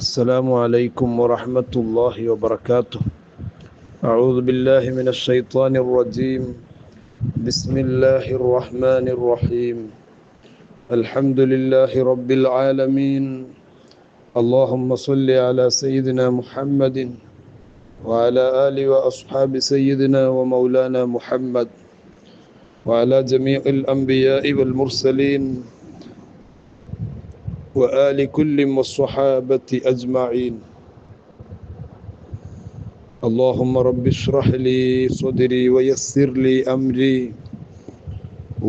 السلام عليكم ورحمة الله وبركاته. أعوذ بالله من الشيطان الرجيم. بسم الله الرحمن الرحيم. الحمد لله رب العالمين. اللهم صل على سيدنا محمد وعلى آله وأصحاب سيدنا ومولانا محمد وعلى جميع الأنبياء والمرسلين وآل كل والصحابة أجمعين. اللهم رب اشرح لي صدري ويسر لي أمري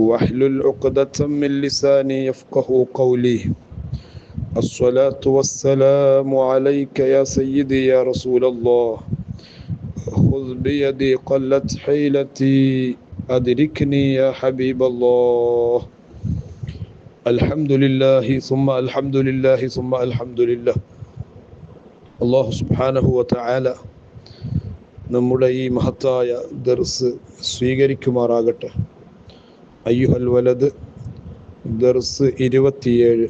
واحلل عقدة من لساني يفقه قولي. الصلاة والسلام عليك يا سيدي يا رسول الله. خذ بيدي قلت حيلتي أدركني يا حبيب الله. الحمد لله ثم الحمد لله ثم الحمد لله. അല്ലാഹു സുബ്ഹാനഹു വ തആല നമ്മുടെ ഈ മഹത്തായ ദർസ് സ്വീകരിക്കുമാറാകട്ടെ. അയ്യുഹൽ വലദ് ദർസ് 27.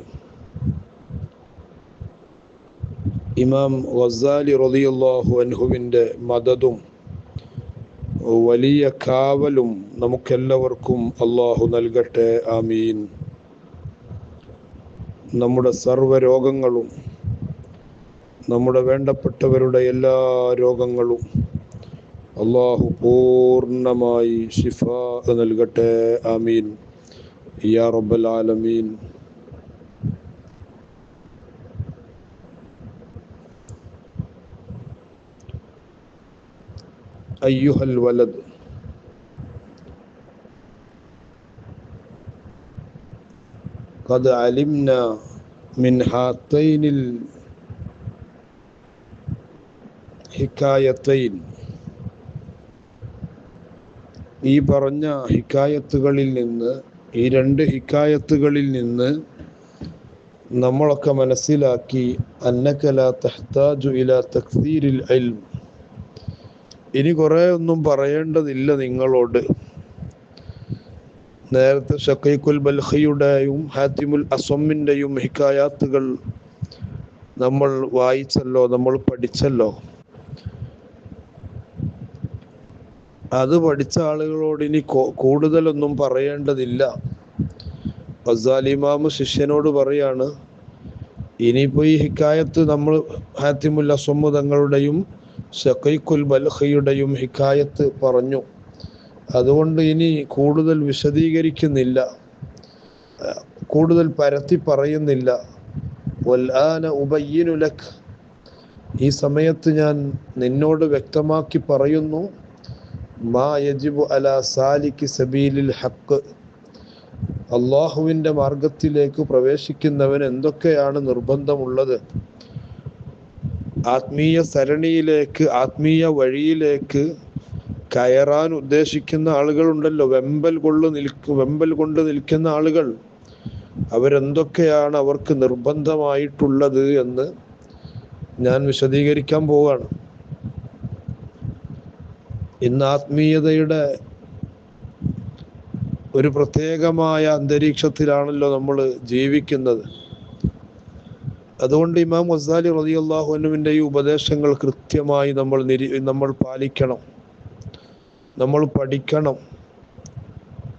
ഇമാം ഗസാലി റളിയല്ലാഹു അൻഹുവിൻ്റെ മദദും വലിയ കാവലും നമുക്കെല്ലാവർക്കും അല്ലാഹു നൽകട്ടെ. ആമീൻ. നമ്മുടെ സർവ്വരോഗങ്ങളും നമ്മുടെ വേണ്ടപ്പെട്ടവരുടെ എല്ലാ രോഗങ്ങളും അല്ലാഹു പൂർണ്ണമായി ശിഫാ നൽകട്ടെ. ആമീൻ യാ റബ്ബൽ ആലമീൻ. അയ്യുഹൽ വലദ്, ഖദ് അലിംനാ മിൻ ഹാത്തൈനിൽ ഹിക്കായത്തൈൻ. ഈ പറഞ്ഞ ഹിക്കായത്തുകളിൽ നിന്ന്, ഈ രണ്ട് ഹിക്കായത്തുകളിൽ നിന്ന് നമ്മളൊക്കെ മനസ്സിലാക്കി അന്നക ലാ തഹ്താജു ഇലാ തക്സീരിൽ ഇൽം. ഇനി കുറേ ഒന്നും പറയേണ്ടതില്ല നിങ്ങളോട്. നേരത്തെ ഷഖീഖുൽ ബൽഖിയുടെയും ഹാത്തിമുൽ അസ്വമിൻ്റെയും ഹിക്കായാത്തുകൾ നമ്മൾ വായിച്ചല്ലോ, നമ്മൾ പഠിച്ചല്ലോ. അത് പഠിച്ച ആളുകളോട് ഇനി കൂടുതലൊന്നും പറയേണ്ടതില്ല. ഗസാലി ഇമാം ശിഷ്യനോട് പറയാണ്, ഇനിയിപ്പോൾ ഈ ഹിക്കായത്ത് നമ്മൾ ഹാത്തിമുൽ അസ്വം തങ്ങളുടെയും ഷഖീഖുൽ ബൽഖിയുടെയും ഹിക്കായത്ത് പറഞ്ഞു. അതുകൊണ്ട് ഇനി കൂടുതൽ വിശദീകരിക്കുന്നില്ല, കൂടുതൽ പരത്തി പറയുന്നില്ല. വൽആന ഉബയ്യിനു ലക്, ഈ സമയത്ത് ഞാൻ നിന്നോട് വ്യക്തമാക്കി പറയുന്നു, മാ യജിബു അലാ സാലികി സബീലിൽ ഹഖ്, അള്ളാഹുവിൻ്റെ മാർഗത്തിലേക്ക് പ്രവേശിക്കുന്നവൻ എന്തൊക്കെയാണ് നിർബന്ധമുള്ളത്. ആത്മീയ സരണിയിലേക്ക്, ആത്മീയ വഴിയിലേക്ക് കയറാൻ ഉദ്ദേശിക്കുന്ന ആളുകളുണ്ടല്ലോ, വെമ്പൽ കൊണ്ട് നിൽക്കുന്ന ആളുകൾ, അവരെന്തൊക്കെയാണ് അവർക്ക് നിർബന്ധമായിട്ടുള്ളത് എന്ന് ഞാൻ വിശദീകരിക്കാൻ പോവുകയാണ്. ഇന്ന് ആത്മീയതയുടെ ഒരു പ്രത്യേകമായ അന്തരീക്ഷത്തിലാണല്ലോ നമ്മൾ ജീവിക്കുന്നത്. അതുകൊണ്ട് ഇമാം ഗസാലി റളിയല്ലാഹു അൻഹുവിൻ്റെ ഈ ഉപദേശങ്ങൾ കൃത്യമായി നമ്മൾ പാലിക്കണം, നമ്മൾ പഠിക്കണം.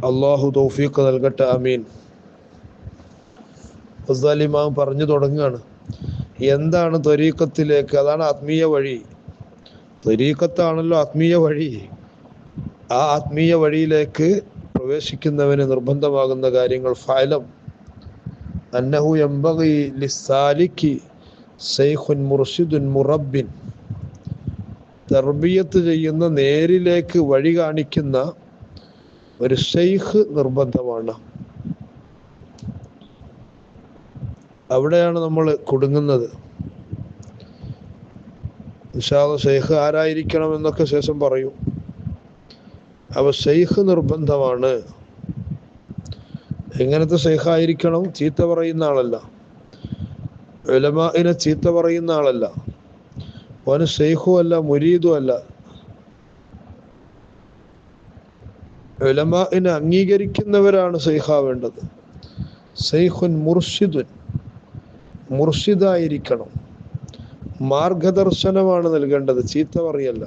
അള്ളാഹു തൗഫീഖ് നൽകട്ടെ. ആമീൻ. ഗസാലി ഇമാം പറഞ്ഞു തുടങ്ങുകയാണ്, എന്താണ് ത്വരീഖത്തിലേക്ക്? അതാണ് ആത്മീയ വഴി. ത്വരീഖത്താണല്ലോ ആത്മീയ വഴി. ആ ആത്മീയ വഴിയിലേക്ക് പ്രവേശിക്കുന്നവന് നിർബന്ധമാകുന്ന കാര്യങ്ങൾ. ഫഅലം അന്നഹു യംബഗി ലിസ്സാലികി ശൈഖുൻ മുർഷിദുൻ മുറബ്ബിൻ. തർബിയത്ത് ചെയ്യുന്ന, നേരിലേക്ക് വഴി കാണിക്കുന്ന ഒരു ശൈഖ് നിർബന്ധമാണ്. അവിടെയാണ് നമ്മൾ കുടുങ്ങുന്നത്. ഇൻഷാ അല്ലാഹ് ശൈഖ് ആരായിരിക്കണം എന്നൊക്കെ ശേഷം പറയും. അപ്പോൾ ശൈഖ് നിർബന്ധമാണ്. എങ്ങനത്തെ ശൈഖായിരിക്കണം? ചീത്ത പറയുന്ന ആളല്ല, ഉലമാഇനെ ചീത്ത പറയുന്ന ആളല്ല, അവന് ശൈഖും അല്ല മുരീദും അല്ല. ഉലമാഇനെ അംഗീകരിക്കുന്നവരാണ് ശൈഖുൻ മുർഷിദുൻ, മുർഷിദായിരിക്കണം. മാർഗദർശനമാണ് നൽകേണ്ടത്, ചീത്ത പറയല്ല.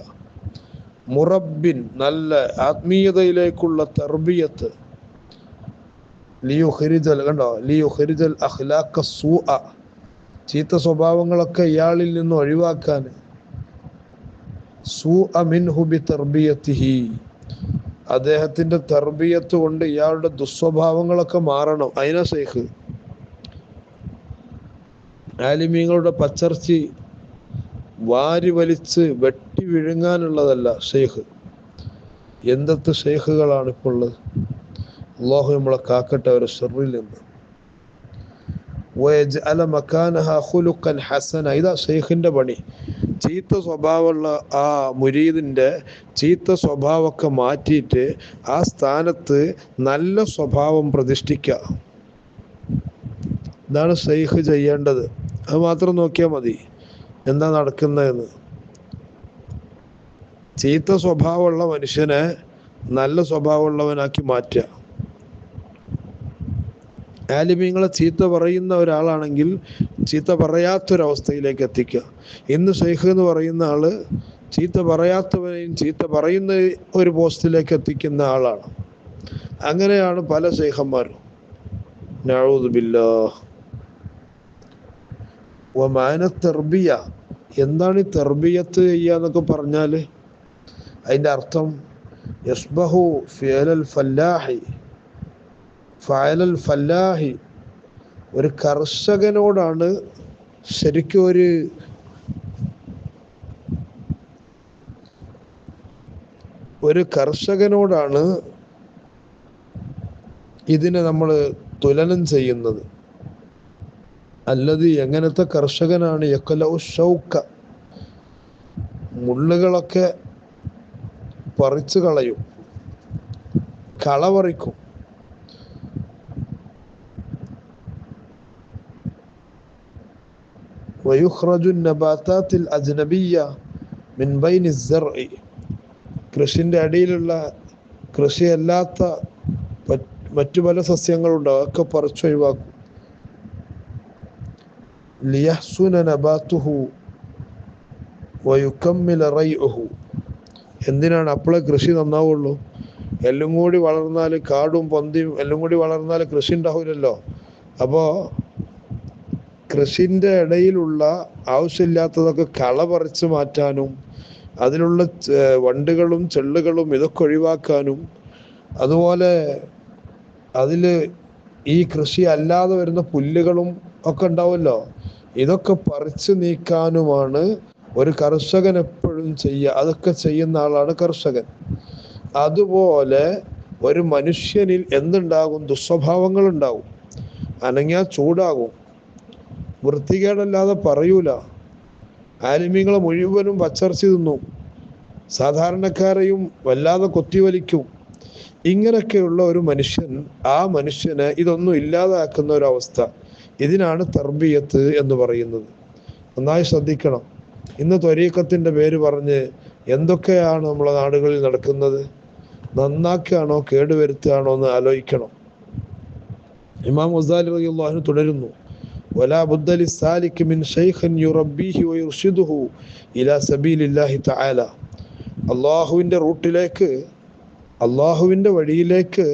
മുറബിൻ, നല്ല ആത്മീയതയിലേക്കുള്ള തർബിയത്ത്. ലിയുഖ്രിജൽ അഖ്ലാഖ സൂഅ, ചീത്ത സ്വഭാവങ്ങളൊക്കെ ഇയാളിൽ നിന്ന് ഒഴിവാക്കാൻ. സൂഅ മിൻഹു ബിതർബിയതിഹി, അദ്ദേഹത്തിന്റെ തർബിയത്ത് കൊണ്ട് ഇയാളുടെ ദുസ്വഭാവങ്ങളൊക്കെ മാറണം. അതിനാ ശൈഖ്. ആലിമീങ്ങളുടെ പച്ചർച്ചി വാരി വലിച്ച് വെട്ടി വിഴുങ്ങാനുള്ളതല്ല ശൈഖ്. എന്തൊക്കെ ശൈഖുകളാണ് ഇപ്പോൾ ഉള്ളത്. അല്ലാഹു നമ്മളെ കാക്കട്ടെ അവരെ ശർറിൽ നിന്ന്. വയജ്അല മകാനഹാ ഖുലുഖൻ ഹസന, ഇതാ ശൈഖിന്റെ പണി. ചീത്ത സ്വഭാവമുള്ള ആ മുരീദിന്റെ ചീത്ത സ്വഭാവമൊക്കെ മാറ്റിയിട്ട് ആ സ്ഥാനത്ത് നല്ല സ്വഭാവം പ്രതിഷ്ഠിക്കുക. ഇതാണ് ശൈഖ് ചെയ്യേണ്ടത്. അത് മാത്രം നോക്കിയാൽ മതി എന്താ നടക്കുന്നതെന്ന്. ചീത്ത സ്വഭാവമുള്ള മനുഷ്യനെ നല്ല സ്വഭാവമുള്ളവനാക്കി മാറ്റുക. ആലിമീങ്ങളെ ചീത്ത പറയുന്ന ഒരാളാണെങ്കിൽ ചീത്ത പറയാത്തൊരവസ്ഥയിലേക്ക് എത്തിക്കുക. ഇന്ന് ശൈഖ് എന്ന് പറയുന്ന ആള് ചീത്ത പറയാത്തവനെയും ചീത്ത പറയുന്ന ഒരു പോസ്റ്റിലേക്ക് എത്തിക്കുന്ന ആളാണ്. അങ്ങനെയാണ് പല ശൈഖന്മാരും. നഊദു ബില്ലാഹ്. വമാന തർബിയ, എന്താണ് ഈ തർബിയത്ത് ചെയ്യുക എന്നൊക്കെ പറഞ്ഞാൽ അതിൻ്റെ അർത്ഥം യസ്ബഹു ഫിഅലൽ ഫല്ലാഹി, ഫഅലൽ ഫല്ലാഹി, ഒരു കർഷകനോടാണ് ശരിക്കും ഒരു കർഷകനോടാണ് ഇതിനെ നമ്മൾ തുലനം ചെയ്യുന്നത്. അല്ലത് എങ്ങനത്തെ കർഷകനാണ്? യഖലഉ ഷൗക, മുള്ളുകളൊക്കെ പറിച്ചു കളയും, കള പറിക്കും. വയുഖ്റജു നബാതാത്തിൽ അജ്നബിയ്യ മിൻ ബൈനി സ്സർഇ, കൃഷിൻ്റെ അടിയിലുള്ള കൃഷിയല്ലാത്ത മറ്റു പല സസ്യങ്ങളുണ്ട്, അതൊക്കെ പറിച്ചൊഴിവാക്കും. ലിയഹ്സുന നബാതുഹു വയുകമ്മില റൈഉഹു, എന്തിനാണ്? അപ്പോഴേ കൃഷി നന്നാവുള്ളൂ. എല്ലാം കൂടി വളർന്നാൽ, കാടും പൊന്തിയും എല്ലാം കൂടി വളർന്നാൽ കൃഷി ഉണ്ടാവില്ലല്ലോ. അപ്പോൾ കൃഷിൻ്റെ ഇടയിലുള്ള ആവശ്യമില്ലാത്തതൊക്കെ കള പറിച്ചു മാറ്റാനും അതിലുള്ള വണ്ടുകളും ചെള്ളുകളും ഇതൊക്കെ ഒഴിവാക്കാനും, അതുപോലെ അതിൽ ഈ കൃഷി അല്ലാതെ വരുന്ന പുല്ലുകളും ഒക്കെ ഉണ്ടാവുമല്ലോ, ഇതൊക്കെ പറിച്ചു നീക്കാനുമാണ് ഒരു കർഷകൻ എപ്പോഴും ചെയ്യുക. അതൊക്കെ ചെയ്യുന്ന ആളാണ് കർഷകൻ. അതുപോലെ ഒരു മനുഷ്യനിൽ എന്തുണ്ടാകും? ദുസ്വഭാവങ്ങൾ ഉണ്ടാവും. അനങ്ങിയാൽ ചൂടാകും, വൃത്തികേടല്ലാതെ പറയൂല, ആലിമീങ്ങളെ മുഴുവനും പച്ചർച്ചി തിന്നും, സാധാരണക്കാരെയും വല്ലാതെ കൊത്തിവലിക്കും. ഇങ്ങനെയൊക്കെയുള്ള ഒരു മനുഷ്യൻ, ആ മനുഷ്യനെ ഇതൊന്നും ഇല്ലാതാക്കുന്ന ഒരവസ്ഥ, ഇതിനാണ് തർബിയത്ത് എന്ന് പറയുന്നത്. നന്നായി ശ്രദ്ധിക്കണം. ഇന്ന് ത്വരീഖത്തിന്റെ പേര് പറഞ്ഞ് എന്തൊക്കെയാണ് നമ്മളെ നാടുകളിൽ നടക്കുന്നത്? നന്നാക്കുകയാണോ കേടുവരുത്തുകയാണോ എന്ന് ആലോചിക്കണം. ഇമാം ഗസാലി റളിയല്ലാഹു അൻഹു തുടരുന്നു, വലാ ബുദ്ദ ലിസ്സാലികി മിൻ ശൈഖിൻ യുറബ്ബീഹി വയുർഷിദുഹു ഇലാ സബീലില്ലാഹി തആല, അല്ലാഹുവിൻ്റെ റൂട്ടിലേക്ക്, അല്ലാഹുവിൻ്റെ വഴിയിലേക്ക്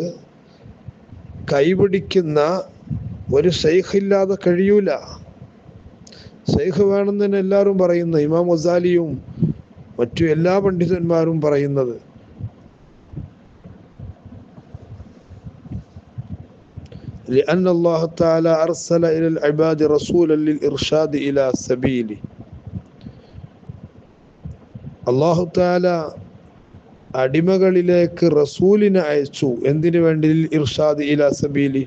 കൈപിടിക്കുന്ന ഒരു ശൈഖില്ലാതെ കഴിയൂല. ശൈഖ് വേണമെന്ന് തന്നെ എല്ലാവരും പറയുന്നത്, ഇമാം ഗസാലിയും മറ്റു എല്ലാ പണ്ഡിതന്മാരും പറയുന്നത്. لأن الله تعالى أرسل إلى العباد رسولا للإرشاد إلى سبيله. അല്ലാഹു തആല അടിമകളിലേക്ക് റസൂലിനെ അയച്ചു. എന്തിനു വേണ്ടി? ഇർഷാദ് ഇലാ സബീലി,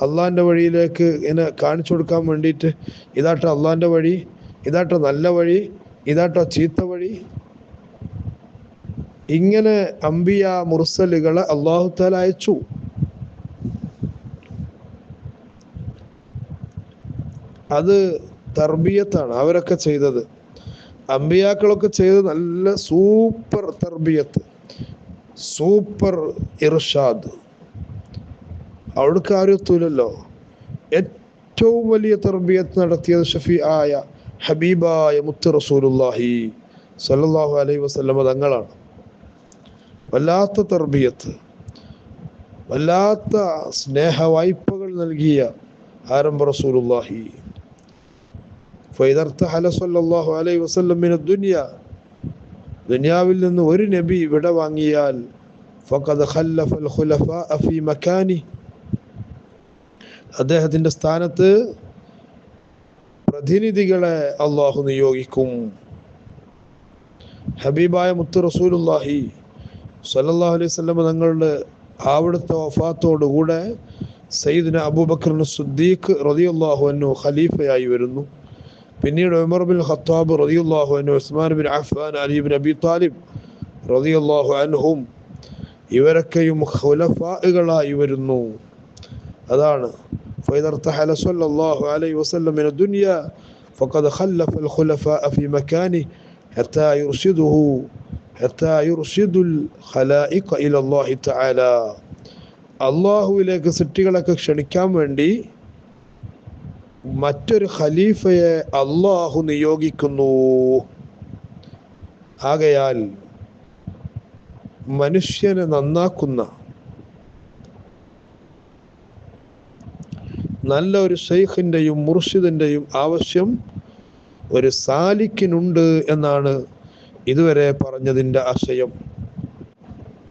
അള്ളാഹിൻ്റെ വഴിയിലേക്ക് ഇങ്ങനെ കാണിച്ചു കൊടുക്കാൻ വേണ്ടിയിട്ട്. ഇതാട്ടോ അള്ളാഹിൻ്റെ വഴി, ഇതാട്ടോ നല്ല വഴി, ഇതാട്ടോ ചീത്ത വഴി. ഇങ്ങനെ അംബിയ മുർസലുകളെ അല്ലാഹു തആല അയച്ചു. അത് തർബിയത്താണ് അവരൊക്കെ ചെയ്തത്. അമ്പിയാക്കളൊക്കെ ചെയ്ത് നല്ല സൂപ്പർ തർബിയത്ത്, സൂപ്പർ ഇർഷാദ്. അവിടേക്ക് ആരും എത്തൂലല്ലോ. ഏറ്റവും വലിയ തർബിയത്ത് നടത്തിയത് ഷഫീആയ ഹബീബായ മുത്ത് റസൂലുള്ളാഹി സ്വല്ലല്ലാഹു അലൈഹി വസല്ലമ തങ്ങളാണ്. വല്ലാത്ത തർബിയത്ത്, വല്ലാത്ത സ്നേഹ വായ്പകൾ നൽകിയ ആരംഭ റസൂലുള്ളാഹി. ഫൈദർതഹല സ്വല്ലല്ലാഹു അലൈഹി വസല്ലം മിന ദുനിയ, ദുനിയാവിൽ നിന്ന് ഒരു നബി വിട വാങ്ങിയാൽ ഫഖദ് ഖല്ലഫൽ ഖുലഫാഅ ഫീ മകാനി, അദ്ദേഹത്തിന്റെ സ്ഥാനത്ത് പ്രതിനിധികളെ അള്ളാഹു നിയോഗിക്കും. ഹബീബായ മുത്ത് റസൂലുള്ളാഹി സ്വല്ലല്ലാഹു അലൈഹി വസല്ലം തങ്ങളുടെ അവിടുത്തെ വഫാത്തോടുകൂടെ സയ്യിദ്ന അബൂബക്കർ സിദ്ദീഖ് റളിയല്ലാഹു അൻഹു ഖലീഫയായി വരുന്നു. പിന്നീട് ഉമർ ബിൻ ഖത്താബ് റളിയല്ലാഹു അൻഹു, Usman bin Affan, Ali bin Abi Talib റളിയല്ലാഹു അൻഹും ഇവരൊക്കെയും ഖുലഫാകളായി വരുന്നു. അതാണ് فإذا ارتحل صلى الله عليه وسلم من الدنيا فقد خلف الخلفاء في مكانه حتى يرشد الخلائق إلى الله تعالى. അള്ളാഹുവിലേക്ക് സൃഷ്ടികളൊക്കെ ക്ഷണിക്കാൻ വേണ്ടി മറ്റൊരു ഖലീഫയെ അള്ളാഹു നിയോഗിക്കുന്നു. ആകയാൽ മനുഷ്യനെ നന്നാക്കുന്ന നല്ല ഒരു ശൈഖിൻ്റെയും മുർഷിദിൻ്റെയും ആവശ്യം ഒരു സാലിക്കിനുണ്ട് എന്നാണ് ഇതുവരെ പറഞ്ഞതിൻ്റെ ആശയം.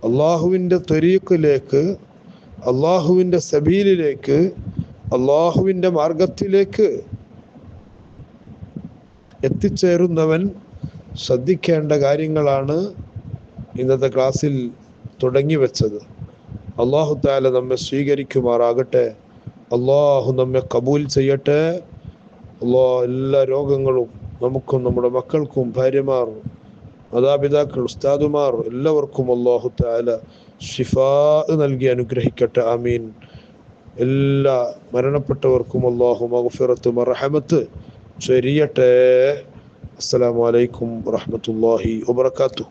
അള്ളാഹുവിൻ്റെ ത്വരീഖിലേക്ക്, അള്ളാഹുവിൻ്റെ സബീലിലേക്ക്, അള്ളാഹുവിൻ്റെ മാർഗത്തിലേക്ക് എത്തിച്ചേരുന്നവൻ ശ്രദ്ധിക്കേണ്ട കാര്യങ്ങളാണ് ഇന്നത്തെ ക്ലാസ്സിൽ തുടങ്ങി വെച്ചത്. അള്ളാഹു തആല നമ്മെ സ്വീകരിക്കുമാറാകട്ടെ. അള്ളാഹു നമ്മെ കബൂൽ ചെയ്യട്ടെ. എല്ലാ രോഗങ്ങളും നമുക്കും നമ്മുടെ മക്കൾക്കും, ഭാര്യമാർ, മാതാപിതാക്കൾ, ഉസ്താദുമാർ എല്ലാവർക്കും അള്ളാഹു തആല ശിഫാ നൽകി അനുഗ്രഹിക്കട്ടെ. ആമീൻ. എല്ലാ മരണപ്പെട്ടവർക്കും അള്ളാഹു മഗ്ഫിറത്ത് മർഹമത്ത് ചൊരിയട്ടെ. അസ്സലാമു അലൈക്കും വറഹ്മത്തുള്ളാഹി വബറകാതുഹു.